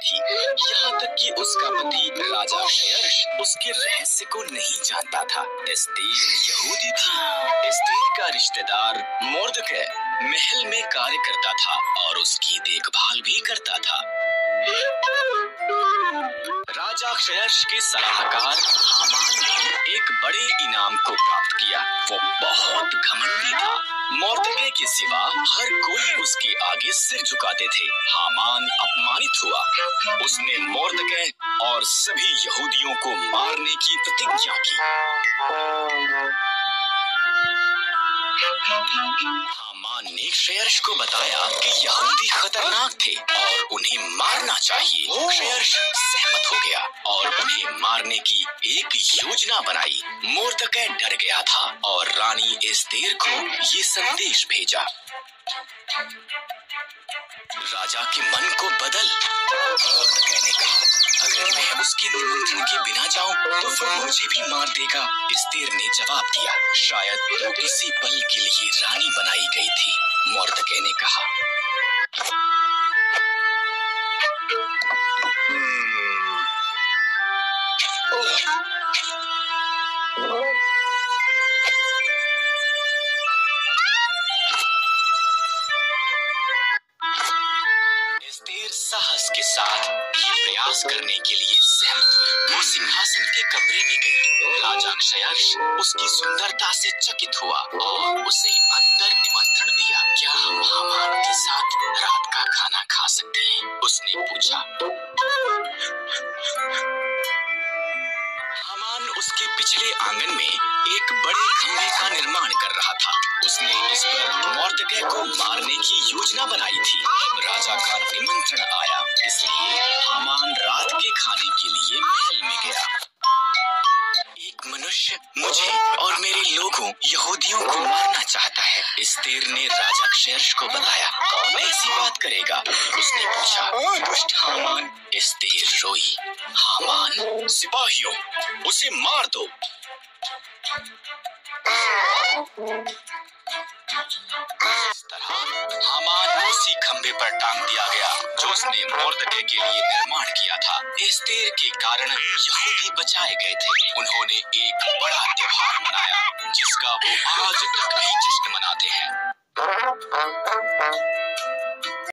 थी। यहाँ तक कि उसका पति राजा क्षयर्ष उसके रहस्य को नहीं जानता था। एस्तेर यहूदी थी। एस्तेर का रिश्तेदार मोर्दकै महल में कार्य करता था और उसकी देखभाल भी करता था। राजा क्षयर्ष के सलाहकार हामान ने एक बड़े इनाम को प्राप्त किया। वो बहुत घमंडी था। मोर्दकै के सिवा हर कोई उसके आगे सिर झुकाते थे। हामान अपमानित हुआ। उसने मोर्दकै और सभी यहूदियों को मारने की प्रतिज्ञा की। हामान ने क्षयर्ष को बताया कि यहूदी खतरनाक थे और उन्हें मारना चाहिए। क्षयर्ष सहमत हो गया और उन्हें मारने की एक योजना बनाई। मोर्दकै डर गया था और रानी एस्तेर को ये संदेश भेजा। राजा के मन को बदल। मोर्दकै ने कहा, अगर मैं उसके निमंत्रण के बिना जाऊं तो वो मुझे भी मार देगा। एस्तेर ने जवाब दिया, शायद तो इसी पल के लिए रानी बनाई गई थी। मोर्दकै ने कहा, एस्तेर साहस के साथ ये प्रयास करने के लिए सहमत हुई। वो सिंहासन के कमरे में गई। राजा क्षयर्ष उसकी सुंदरता से चकित हुआ और उसे अंदर निमंत्रण दिया। क्या हम हामान के साथ रात का खाना खा सकते हैं? उसने पूछा। हामान उसके पिछले आंगन में एक बड़े खंभे का निर्माण कर रहा था। उसने इस पर मोर्दकै को मारने की योजना बनाई थी। राजा का निमंत्रण आया, इसलिए हामान रात के खाने के लिए महल में गया। एक मनुष्य मुझे और मेरे लोगों यहूदियों को मारना चाहता है, एस्तेर ने राजा क्षयर्ष को बताया। कौन ऐसी बात करेगा? उसने पूछा। दुष्ट हामान। एस्तेर रोई। हामान, सिपाहियों, उसे मार दो। इस तरह हामान उसी खंभे पर टांग दिया गया जो उसने मोर्दकै के लिए निर्माण किया था। एस्तेर के कारण यहूदी बचाए गए थे। उन्होंने एक बड़ा त्योहार मनाया जिसका वो आज तक भी जश्न मनाते हैं।